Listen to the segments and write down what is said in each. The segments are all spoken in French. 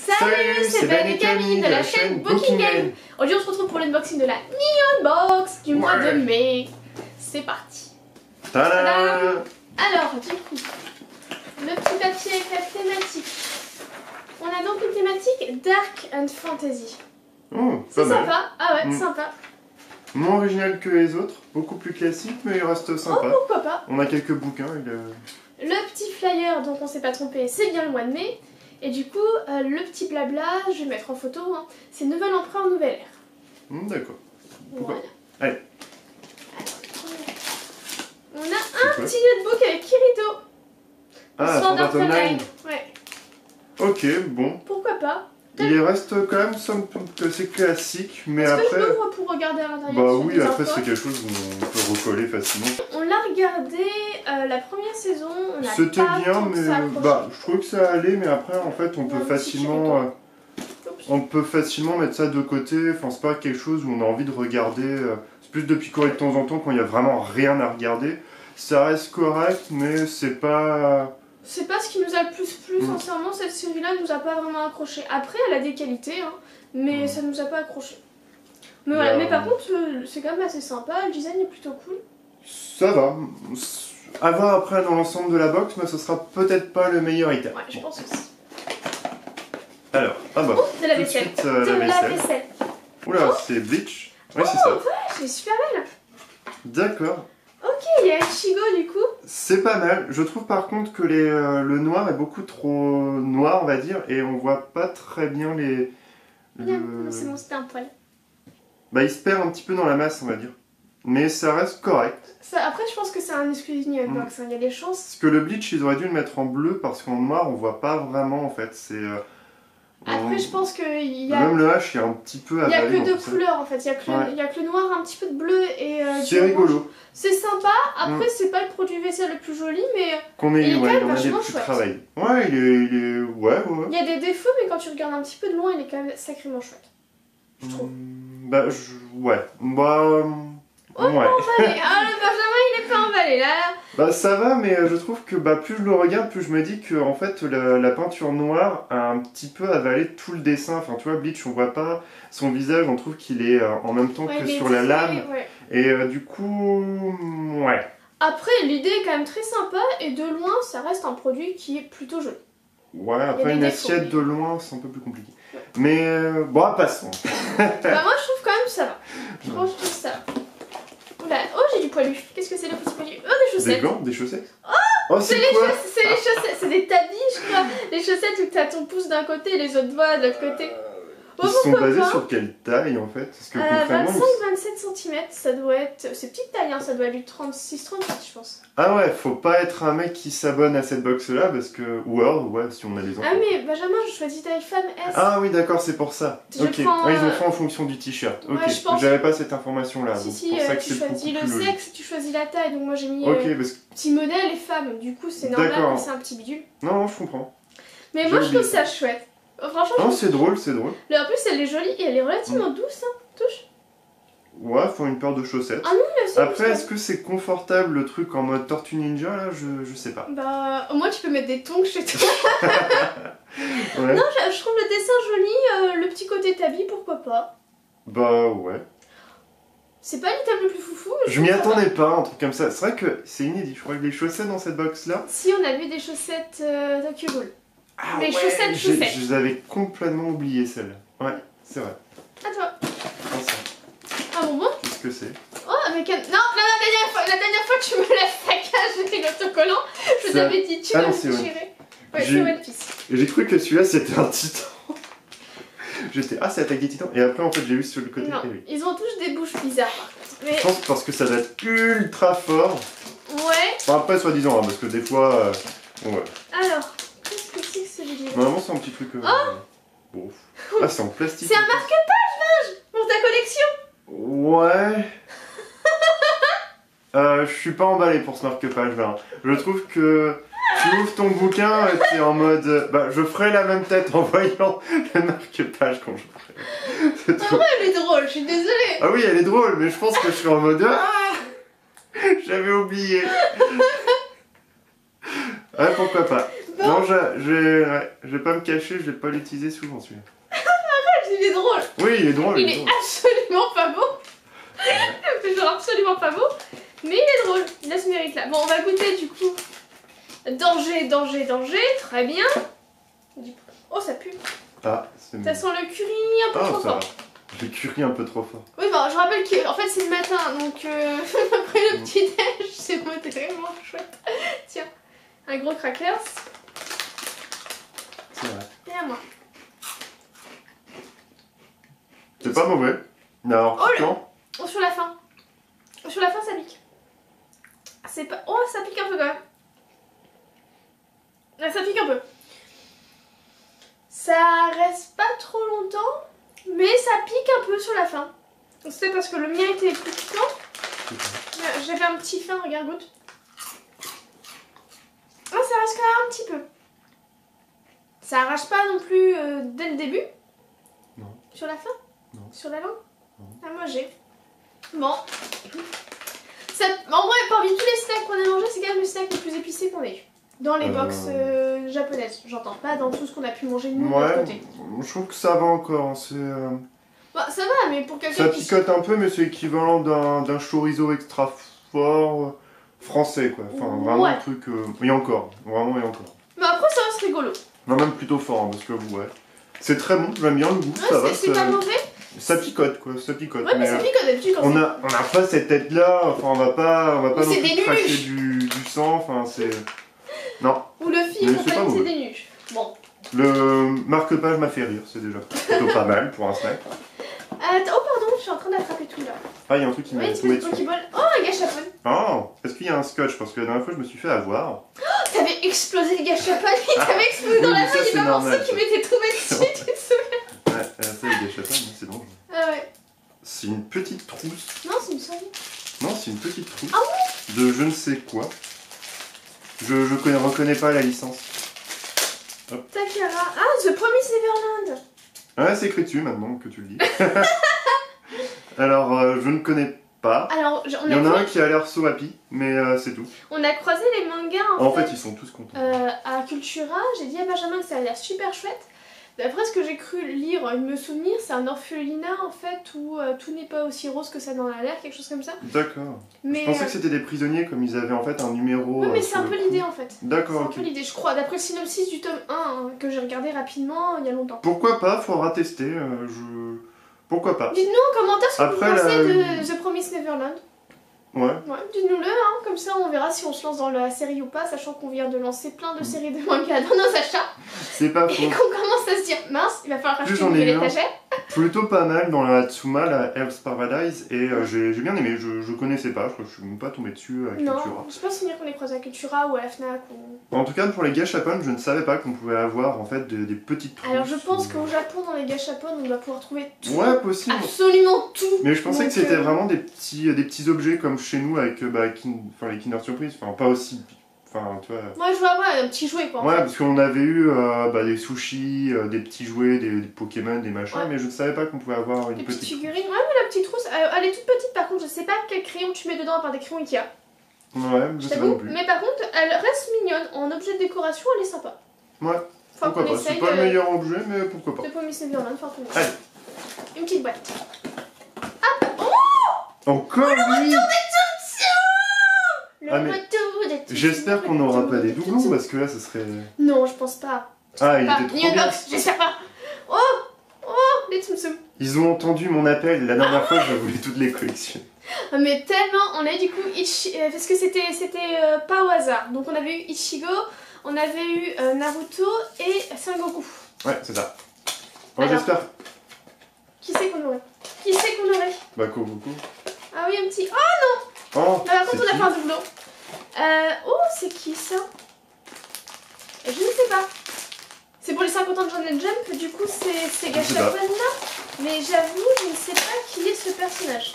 Salut, c'est Ben et Camille de la chaîne Booking Game. Aujourd'hui on se retrouve pour l'unboxing de la Neon Box du mois de mai. C'est parti. Tada. Alors du coup, le petit papier avec la thématique. On a donc une thématique Dark and Fantasy. Oh, c'est sympa, ah ouais, sympa. Moins original que les autres, beaucoup plus classique, mais il reste sympa. Oh, pourquoi pas. On a quelques bouquins. Le petit flyer, donc on s'est pas trompé, c'est bien le mois de mai. Et du coup, le petit blabla, je vais mettre en photo, hein, c'est Nouvel Empereur, Nouvelle Ère. D'accord. Voilà. Allez. On a un petit notebook avec Kirito. Ah, Sword Art Online. Ouais. Ok, bon. Pourquoi pas. Il reste quand même somme toute c'est classique, mais après... Est-ce que je l'ouvre pour regarder à l'intérieur? Bah oui, après c'est quelque chose où on peut recoller facilement. On l'a regardé la première saison, c'était bien, mais je trouve que ça allait, mais après en fait on peut facilement... on peut facilement mettre ça de côté, enfin c'est pas quelque chose où on a envie de regarder, c'est plus de picorer de temps en temps quand il y a vraiment rien à regarder. Ça reste correct, mais c'est pas... C'est pas ce qui nous a le plus plu, sincèrement, cette série-là nous a pas vraiment accroché. Après, elle a des qualités, hein, mais ça nous a pas accroché. Mais, ouais, mais par contre, c'est quand même assez sympa, le design est plutôt cool. Ça va. À voir après dans l'ensemble de la box, mais ce sera peut-être pas le meilleur item. Ouais, je pense aussi. Alors, de la vaisselle. La vaisselle. Oula, c'est Bleach. Ouais, c'est ça. Ouais, c'est super belle. D'accord. Ok, il y a Ichigo du coup. C'est pas mal. Je trouve par contre que le noir est beaucoup trop noir, on va dire, et on voit pas très bien les... C'est bon, c'était un poil. Bah, il se perd un petit peu dans la masse, on va dire. Mais ça reste correct. Après, je pense que c'est un exclusive Neon Box, il y a des chances. Parce que le Bleach, ils auraient dû le mettre en bleu, parce qu'en noir, on voit pas vraiment, en fait. C'est... Après, je pense qu'il y a... Même le H, il y a un petit peu avalé. Il n'y a que deux couleurs, en fait. Il y a que le noir, un petit peu de bleu et c'est rigolo. C'est sympa. Après, c'est pas le produit vaisselle le plus joli, mais il est quand même a des vachement petits chouette. travail. Ouais, il est... Ouais. Il y a des défauts, mais quand tu regardes un petit peu de loin, il est quand même sacrément chouette. Je trouve. Ouais. Oh, ouais. Emballé. Ah, le Benjamin, il est pas emballé, là. Bah ça va, mais je trouve que plus je le regarde, plus je me dis que en fait la peinture noire a un petit peu avalé tout le dessin. Enfin tu vois, Bleach, on voit pas son visage, on trouve qu'il est en même temps que sur la lame. Ouais. Et du coup, ouais. Après, l'idée est quand même très sympa et de loin, ça reste un produit qui est plutôt joli. Ouais, après une assiette de loin, c'est un peu plus compliqué. Ouais. Mais bon, passons. Moi, je trouve quand même ça va. Je trouve ça va. Oula, oh, j'ai du poilu. Qu'est-ce que c'est le petit poilu? Oh, des chaussettes. Des gants, des chaussettes. Oh, c'est les chaussettes. C'est des tabis, je crois. Les chaussettes où t'as ton pouce d'un côté et les autres doigts de l'autre côté. Ils sont basés sur quelle taille en fait? Parce que 25-27 cm, ça doit être... C'est petite taille, hein, ça doit être du 36-38 je pense. Ah ouais, faut pas être un mec qui s'abonne à cette box là parce que... Ou alors, ouais, si on a des enfants. Ah mais Benjamin, je choisis taille femme S. Ah oui d'accord, c'est pour ça. Ok, ils ont fait en fonction du t-shirt. Ok, ouais, j'avais pas cette information là. Si, pour ça que tu choisis le sexe, tu choisis la taille, donc moi j'ai mis petit modèle et femme, du coup c'est normal que c'est un petit bidule. Non, je comprends. Mais moi je trouve ça chouette. Franchement, non, c'est drôle, c'est drôle. En plus, elle est jolie et elle est relativement douce, hein, touche. Ouais, faut une paire de chaussettes. Ah non, mais après, est-ce que c'est confortable le truc en mode Tortue Ninja là? Je sais pas. Bah, au moins tu peux mettre des tongs chez toi. Ouais. Non, je trouve le dessin joli, le petit côté tabi, pourquoi pas. Bah, ouais. C'est pas l'item le plus foufou, mais je m'y attendais pas, un truc comme ça. C'est vrai que c'est inédit. Je crois que les chaussettes dans cette box là. Si, on a vu des chaussettes Tokyo Ghoul. Ah les chaussettes. Je les avais complètement oubliées celles-là. Ouais, c'est vrai. À toi. Ah, un bonbon. Qu'est-ce que c'est? Oh, avec un... Non, la dernière fois tu me l'as saccagé avec l'autocollant. Je t'avais dit, tu vas me tirer. Ouais, c'est One Piece. J'ai cru que celui-là c'était un titan. J'étais, c'est Attaque des Titans. Et après, en fait, j'ai vu sur le côté. Non, ils ont tous des bouches bizarres par contre. Mais... Je pense parce que ça doit être ultra fort. Ouais. Enfin, après, soi-disant, hein, parce que des fois. Ouais. Alors, qu'est-ce que c'est que ce vidéo? Normalement, c'est un petit truc. Bon. Ah, c'est en plastique. C'est un marque-page, Vinge, pour ta collection. Ouais. Je suis pas emballé pour ce marque-page là. Je trouve que tu ouvres ton bouquin et t'es en mode... je ferai la même tête en voyant le marque-page quand je ferai. En vrai, elle est drôle, je suis désolée. Ah oui, elle est drôle, mais je pense que je suis en mode... J'avais oublié. Ouais, pourquoi pas. Non, je vais pas me cacher, je vais pas l'utiliser souvent celui-là. Il est drôle. Oui, il est drôle. Il est absolument pas beau. Il est genre absolument pas beau. Mais il est drôle. Il a ce mérite là. Bon, on va goûter du coup. Danger, danger, danger. Très bien. Oh, ça pue. Ah, ça sent le curry un peu trop fort. Le curry un peu trop fort. Oui, bon, je rappelle qu'en fait c'est le matin, donc après le petit déj, c'est vraiment chouette. Tiens, un gros crackers. C'est vrai. Et à moi. C'est pas mauvais. Mais alors, oh, sur la fin. Sur la fin, ça pique. C'est pas. Oh, ça pique un peu quand même. Là, ça pique un peu. Ça reste pas trop longtemps. Mais ça pique un peu sur la fin. C'est parce que le mien était plus piquant. J'avais un petit fin, regarde, goûte. Ah, ça reste quand même un petit peu. Ça arrache pas non plus dès le début. Non. Sur la fin? Non. Sur la langue? Non. Ah, moi j'ai. Bon. Ça, en vrai, parmi tous les snacks qu'on a mangé, c'est quand même le snack le plus épicé qu'on ait eu. Dans les box japonaises, j'entends pas dans tout ce qu'on a pu manger nous de notre côté. Je trouve que ça va encore. Bah, ça va, mais pour quelqu'un ça picote un peu, mais c'est équivalent d'un chorizo extra fort français, quoi. Enfin, vraiment un truc. Et encore, vraiment et encore. Mais après, ça reste rigolo. Non, même plutôt fort, hein, parce que ouais. C'est très bon, j'aime bien le goût, ça va. C'est pas mauvais. Ça picote, quoi, ça picote. Ouais, mais ça picote d'habitude quand on a pas cette tête-là, enfin, on va pas non plus cracher du sang, enfin, c'est. Non. Ou le film, c'est des nuques. Bon. Le marque-page m'a fait rire, c'est déjà plutôt pas mal pour un snack. Oh pardon, je suis en train d'attraper tout là. Ah, il y a un truc qui m'a tombé dessus. Oh, un gâchapon. Oh, est-ce qu'il y a un scotch? Parce que la dernière fois je me suis fait avoir. Oh, t'avais explosé le gâchapon, il t'avait explosé dans la main, il y avait un morceau qui m'était tombé dessus, tu te souviens? Ouais, ça les gâchapons, c'est dangereux. Ah ouais. C'est une petite trousse. Non, c'est une souris. Non, c'est une petite trousse. Ah oui? De je ne sais quoi. Je reconnais pas la licence. Hop. Takara. Ah, The Promised Neverland. Ouais, c'est écrit dessus maintenant que tu le dis. Alors, je ne connais pas. Alors, il y en a un qui a l'air so happy, mais c'est tout. On a croisé les mangas en fait, ils sont tous contents. À Cultura, j'ai dit à Benjamin que ça a l'air super chouette. D'après ce que j'ai cru lire, me souvenir, c'est un orphelinat en fait où tout n'est pas aussi rose que ça n'en a l'air, quelque chose comme ça. D'accord. Mais je pensais que c'était des prisonniers comme ils avaient en fait un numéro. Oui, mais c'est un peu l'idée en fait. D'accord. C'est un peu l'idée, je crois. D'après le synopsis du tome 1 que j'ai regardé rapidement il y a longtemps. Pourquoi pas, faudra tester. Pourquoi pas. Dites-nous en commentaire ce que vous pensez de The Promised Neverland. Ouais. Ouais, dites-nous-le, hein, comme ça on verra si on se lance dans la série ou pas, sachant qu'on vient de lancer plein de séries de mangas dans nos achats. C'est pas faux. Et qu'on commence à se dire, mince, il va falloir racheter une nouvelle étagère. Plutôt pas mal dans la Tsuma, la Earth's Paradise, et j'ai bien aimé, je connaissais pas, je crois que je suis même pas tombé dessus à Cultura. Non, je sais pas souvenir qu'on les croise à Cultura ou à la Fnac ou... En tout cas, pour les gâchapons, je ne savais pas qu'on pouvait avoir en fait des petites trousses. Alors je pense qu'au Japon, dans les gâchapons, on doit pouvoir trouver tout. Ouais, possible. Absolument tout. Mais je pensais que c'était vraiment des petits objets comme chez nous avec les Kinder Surprise, enfin pas aussi... Enfin, tu vois... Moi je vois un petit jouet quoi. Ouais, parce qu'on avait eu des sushis, des petits jouets, des Pokémon, des machins, mais je ne savais pas qu'on pouvait avoir une petite figurine. Ouais, mais la petite trousse, elle est toute petite par contre, je sais pas quel crayon tu mets dedans à part des crayons Ikea. Ouais, je sais pas non plus. Mais par contre, elle reste mignonne, en objet de décoration, elle est sympa. Ouais, pourquoi pas, c'est pas le meilleur objet, mais pourquoi pas. C'est pas Miss Neverland, enfin tout le monde. Allez. Une petite boîte. Ah, encore lui. J'espère qu'on n'aura pas des doublons parce que là ce serait... Non, je pense pas. Ah, il était trop bien. J'espère pas. Oh, les Tsum Tsum. Ils ont entendu mon appel, la dernière fois je voulais toutes les collections. Mais tellement, on a eu du coup parce que c'était pas au hasard. Donc on avait eu Ichigo, on avait eu Naruto et Sengoku. Ouais, c'est ça. Bon, j'espère. Qui c'est qu'on aurait? Bah, Kogoku. Ah oui, un petit... Oh non. Oh, par contre on a fait un doublon. Oh, c'est qui ça? Je ne sais pas. C'est pour les 50 ans de Shonen Jump, du coup c'est gâchapon là. Mais j'avoue, je ne sais pas qui est ce personnage.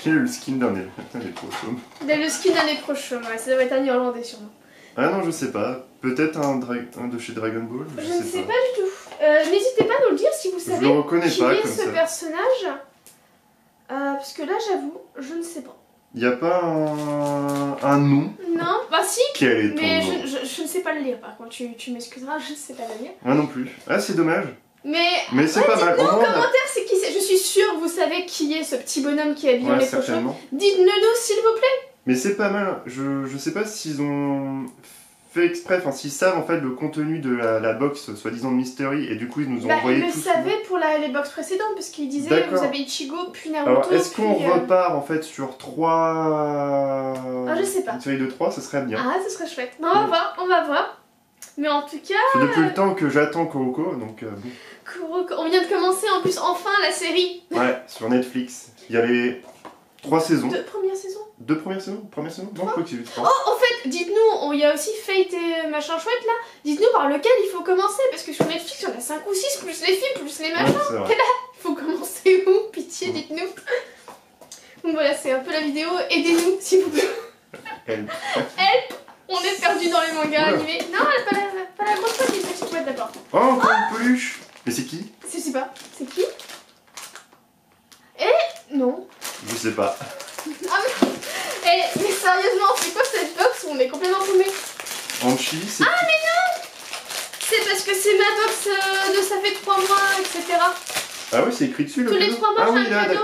J'ai le skin d'un électrochaume. Le skin d'un électrochaume, ouais, ça doit être un Irlandais sûrement. Ah non, je sais pas. Peut-être un de chez Dragon Ball. Je ne sais pas du tout. N'hésitez pas à nous le dire si vous savez qui est ce personnage. Parce que là, j'avoue, je ne sais pas. Il n'y a pas un nom? Non, bah si. Quel est ton mais nom? je ne sais pas le lire par contre, tu m'excuseras, je ne sais pas le lire. Moi non plus. Ah, c'est dommage. Mais c'est pas mal. Dites-nous en commentaire c'est qui c'est. Je suis sûre que vous savez qui est ce petit bonhomme qui est habillé en les pochons. Dites-le nous s'il vous plaît. Mais c'est pas mal. Je sais pas s'ils ont fait exprès, enfin s'ils savent en fait le contenu de la box soi-disant de Mystery et du coup ils nous ont envoyé tout. Ils le savaient pour les box précédentes parce qu'ils disaient vous avez Ichigo puis Naruto. Alors est-ce qu'on repart en fait sur 3... Ah je sais pas. Une série de 3, ce serait bien. Ah ce serait chouette. Non, on va voir. Mais en tout cas... C'est depuis le temps que j'attends Kuroko, donc bon. Kuroko, on vient de commencer en plus enfin la série. Ouais, sur Netflix. Il y a les 3 saisons. 2 premières saisons. 2 premières saisons? Première saison? Non, je crois que j'ai vu 3. Oh, en fait, dites-nous, il y a aussi Fate et machin chouette là. Dites-nous par lequel il faut commencer, parce que sur Netflix, il y en a 5 ou 6, plus les films, plus les machins. Ouais, et là, il faut commencer où? Pitié, dites-nous. Donc voilà, c'est un peu la vidéo. Aidez-nous, s'il vous plaît. Help. Help. On est perdu dans les mangas animés. Non, pas la grosse fois, c'est chouette d'abord. Oh, encore une peluche. Mais c'est qui? Je sais pas. C'est qui? Eh non. Je sais pas. Ah mais sérieusement, c'est quoi cette box où on est complètement paumé? Anchi, c'est... Ah mais non. C'est parce que c'est ma box de ça fait 3 mois, etc. Ah oui, c'est écrit dessus le Tous les 3 mois, j'ai un cadeau.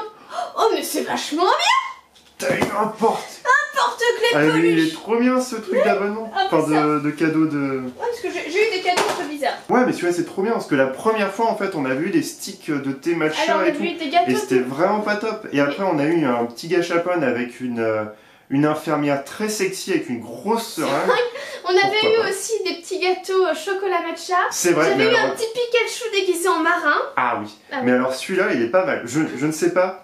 Oh mais c'est vachement bien. T'as eu un porte. Porte-clés Ah peluche. mais il est trop bien ce truc d'abonnement. Enfin de cadeau de... Ouais parce que j'ai eu des cadeaux un peu bizarres. Ouais mais tu vois c'est trop bien parce que la première fois en fait on avait eu des sticks de thé matcha et tout. Et c'était vraiment pas top. Et après on a eu un petit gâchapon avec une infirmière très sexy avec une grosse seringue. On avait eu aussi des petits gâteaux chocolat matcha. C'est vrai. J'avais eu un petit Pikachu déguisé en marin. Ah oui. Mais alors celui-là il est pas mal. Je ne sais pas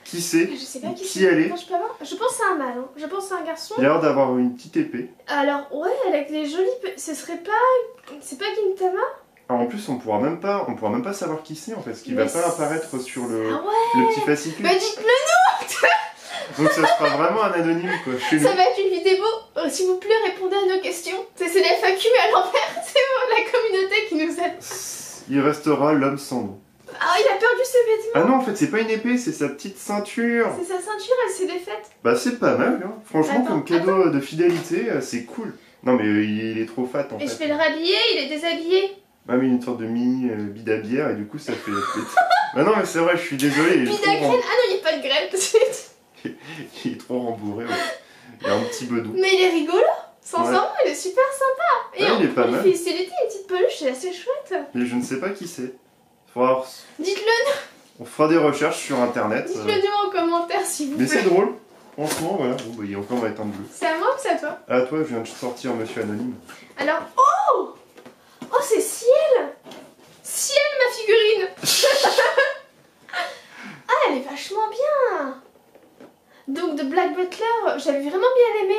qui c'est. Je sais pas qui elle est. Je peux avoir. Je pense à un mâle. Hein. Je pense à un garçon. Il a l'air d'avoir une petite épée. Alors ouais avec les jolies. Ce serait pas. C'est pas Gintama? Alors en plus on pourra même pas savoir qui c'est en fait, parce qu'il va pas apparaître sur le petit fascicule. Bah dites-le nous. Donc ça sera vraiment un anonyme quoi. Ça va être une vidéo, s'il vous plaît répondez à nos questions. C'est l'FAQ mais à l'envers, c'est la communauté qui nous aide. Il restera l'homme sans nom. Ah il a perdu ses vêtements. Ah non en fait c'est pas une épée, c'est sa petite ceinture. C'est sa ceinture, elle s'est défaite. Bah c'est pas mal hein. Franchement comme cadeau de fidélité c'est cool. Non mais il est trop fat en fait. Et je vais le rhabiller, il est déshabillé. Ah mais une sorte de mini bide à bière et du coup ça fait... Bah non mais c'est vrai je suis désolé. Bide à graine, ah non il n'y a pas de graine tout de suite. Il est trop rembourré, ouais. Il a un petit bedou. Mais il est rigolo. Sincèrement, il est super sympa. Et il est pas mal. Il fait une petite peluche, c'est assez chouette. Mais je ne sais pas qui c'est. Dites-le. On fera des recherches sur internet. Dites-le nous en commentaire si vous Mais plaît. c'est drôle. Franchement, voilà. Bon, bah, il est encore éteint de bleu. C'est à moi ou c'est à toi? Ah, toi, je viens de sortir Monsieur Anonyme. Alors, oh! Oh, c'est Ciel! Ciel, ma figurine! Ah, elle est vachement bien! Donc, de Black Butler, j'avais vraiment bien aimé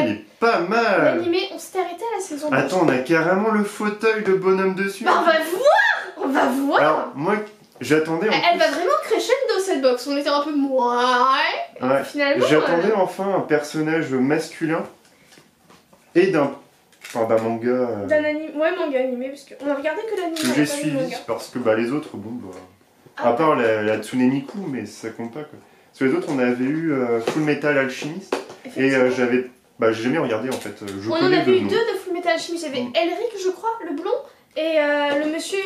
il est pas mal! l'animé. On s'était arrêté à la saison 2. Attends, on a carrément le fauteuil de bonhomme dessus. Bah, on va voir! On va voir! Alors, moi, j'attendais... Elle va vraiment crescendo cette box. On était un peu... Ouais. Finalement... J'attendais enfin un personnage masculin et d'un manga... D'un anime... Ouais, manga animé, parce qu'on a regardé que l'anime. Que j'ai suivi, parce que bah, les autres, bon, bah... À part la Tsune Miku, mais ça compte pas, quoi. Sur les autres, on avait eu Full Metal Alchemist, et j'avais... Bah, j'ai jamais regardé, en fait. On en avait eu 2 de Full Metal Alchemist. Il y avait Elric, je crois, le blond, et le monsieur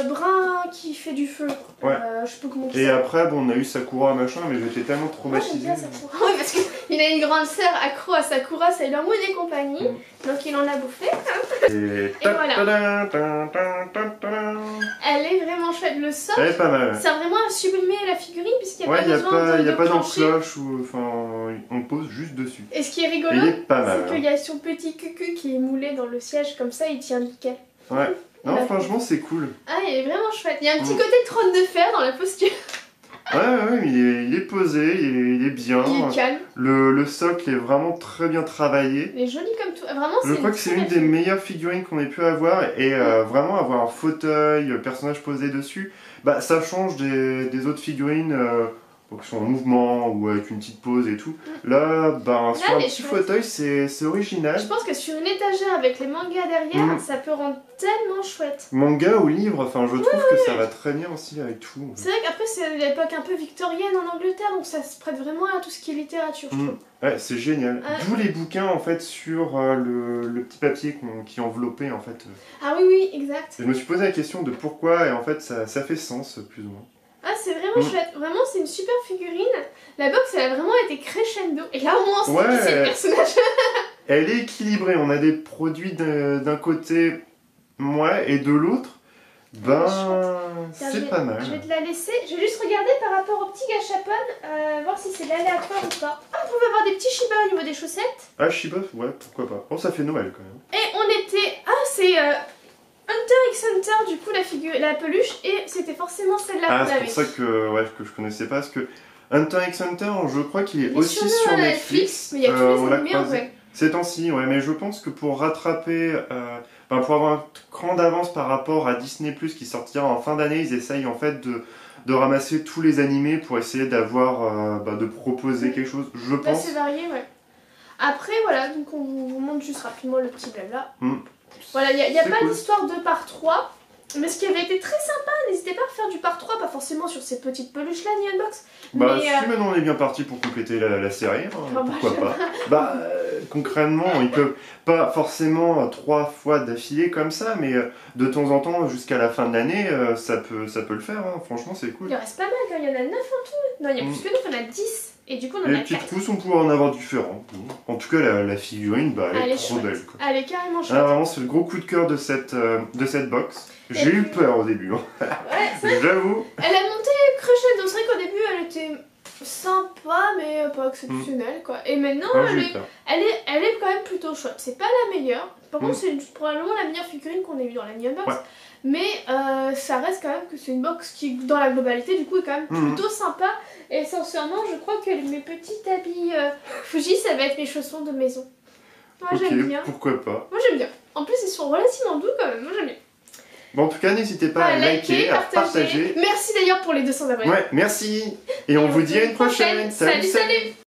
brun qui fait du feu. Ouais. Je sais pas comment et après, bon, on a eu Sakura, machin, mais j'étais tellement traumatisé. Moi, j'aime bien Sakura. Oui, parce qu'il a une grande sœur accro à Sakura, Sailor Moon et compagnie. Donc il en a bouffé. Et voilà. Elle est vraiment chouette. Le soc, elle est pas mal. ça a vraiment supprimé la figurine, puisqu'il n'y a pas besoin de y a pas d'encloche, enfin, on pose juste dessus. Et ce qui est rigolo, c'est qu'il y a son petit cucu qui est moulé dans le siège, comme ça il tient nickel. Ouais. Non, franchement, c'est cool. Ah, il est vraiment chouette. Il y a un petit côté trône de fer dans la posture. Ouais, il est posé, il est bien. Il est calme. Le socle est vraiment très bien travaillé. Il est joli comme tout. Vraiment, je crois que c'est une des meilleures figurines qu'on ait pu avoir. Et vraiment, avoir un fauteuil, personnage posé dessus, bah, ça change des autres figurines qui sont en mouvement ou avec une petite pause et tout. Là, ben, sur un petit fauteuil, c'est original. Je pense que sur une étagère avec les mangas derrière, ça peut rendre tellement chouette. Manga ou livre, enfin je trouve que ça va très bien aussi avec tout. C'est vrai qu'après c'est l'époque un peu victorienne en Angleterre, donc ça se prête vraiment à tout ce qui est littérature, je trouve. Ouais, c'est génial. D'où les bouquins en fait sur le petit papier qui enveloppait en fait. Ah oui, exact. Et je me suis posé la question de pourquoi et en fait ça fait sens plus ou moins. Ah, c'est vraiment chouette. Vraiment, c'est une super figurine. La box, elle a vraiment été crescendo. Et là, au moins, on sait qui c'est le personnage. Elle est équilibrée. On a des produits d'un côté, et de l'autre, c'est pas mal. Je vais te la laisser. Je vais juste regarder par rapport au petit gâchapon, voir si c'est l'aléatoire ou pas. Ah, on pouvait avoir des petits Shiba au niveau des chaussettes. Ah, Shiba, ouais, pourquoi pas. Bon, ça fait Noël quand même. Et on était... Ah, c'est... Hunter x Hunter, du coup, la peluche, et c'était forcément celle-là qu'on avait. Ah, c'est pour ça que je connaissais pas, parce que Hunter x Hunter, je crois qu'il est aussi sur Netflix. Mais il y a tous les animés, ouais. Ces temps-ci, ouais, mais je pense que pour rattraper, pour avoir un cran d'avance par rapport à Disney+, qui sortira en fin d'année, ils essayent en fait de ramasser tous les animés pour essayer d'avoir, de proposer quelque chose, je pense. C'est varié, ouais. Après, voilà, donc on vous montre juste rapidement le petit blabla. Voilà, il n'y a pas d'histoire 2 par 3, mais ce qui avait été très sympa, n'hésitez pas à faire du par 3, pas forcément sur ces petites peluches là, ni Unbox. Bah, si maintenant on est bien parti pour compléter la série, pourquoi pas. Concrètement, ils peuvent pas forcément 3 fois d'affilée comme ça, mais de temps en temps, jusqu'à la fin de l'année, ça peut le faire, franchement c'est cool. Il en reste pas mal, quand il y en a 9 en tout. Non, il y a plus que 9, il y en a 10. Et du coup, on en a 4. Les petites pousses, on pourra en avoir différents. En tout cas, la figurine, elle est trop belle. Quoi. Elle est carrément chouette. Ah, vraiment, c'est le gros coup de cœur de cette box. J'ai eu peur au début. Ouais, j'avoue. Elle a monté crescendo. C'est vrai qu'au début, elle était sympa, mais pas exceptionnelle, quoi. Et maintenant, elle est quand même plutôt chouette. C'est pas la meilleure. Par contre, c'est probablement la meilleure figurine qu'on ait vue dans la Unbox. Ouais. Mais ça reste quand même que c'est une box qui, dans la globalité, du coup, est quand même plutôt sympa. Et essentiellement, je crois que mes petits habits Fuji, ça va être mes chaussons de maison. Moi, j'aime bien. Pourquoi pas. Moi, j'aime bien. En plus, ils sont relativement doux quand même. Moi, j'aime bien. Bon, en tout cas, n'hésitez pas à liker, à partager. Merci d'ailleurs pour les 200 abonnés. Ouais, merci. Et on vous dit à une prochaine. Salut.